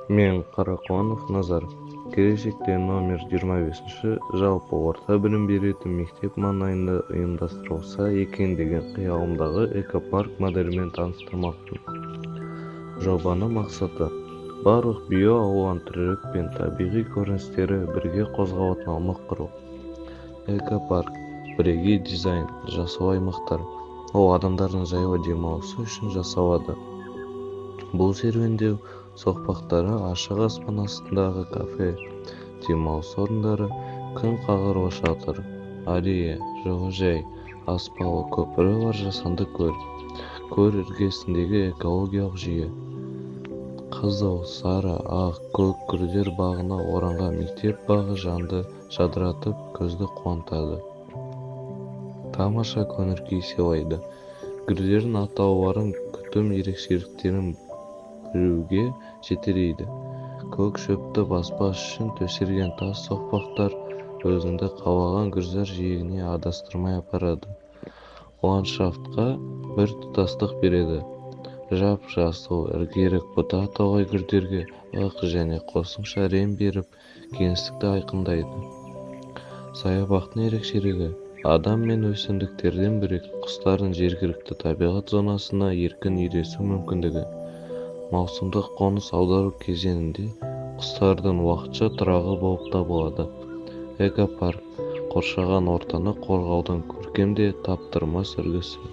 Мен Караконов Назар. Келешекте номер 25 жалпы орта білім беретін мектеп маңайында ұйымдастырылса екен деген қиялымдағы экопарк моделімен таныстырмақпын. Жобаның мақсаты барлық био алуан тіршілік пен табиғи көріністері бірге қозғалатын аумақ құру. Экопарк бірегей дизайн жасау аймақтар. Ол адамдардың жайлы демалысы үшін жасалады. Бұл серуендеу соқпақтары ашық аспан астындағы кафе, демалыс орындары, күн қағырлы шатыр, аллея, жылыжай, аспалы көпірі бар жасанды көл, көл іргесіндегі экологиялық жүйе. Қызыл, сары, ақ, көк гүлдер бағына оранған мектеп бағы жанды жадыратып, көзді қуантады. Тамаша көңіл-күй сыйлайды. Гүлдердің атауларын, күтім ерекшеліктерін білуге жетелейді. Көк шөпті баспас үшін төселген тас соқпақтар өзіңді қалаған гүлзар жиегіне адастырмай апарады. Ландшафтқа бір тұтастық береді. Жап-жасыл, іргерек бұта талай гүлдерге ық және қосымша рем беріп, кеңістікті айқындайды. Саябақтың ерекшелігі адам мен өсімдіктерден бөлек құстардың жергілікті табиғат зонасына еркін үйлесу мүмкіндігі. Маусымдық қоныс аудару кезеңінде құстардың уақытша тұрағы болып табылады. Экопарк қоршаған ортаны қорғаудың көркем де таптырмас үлгісі.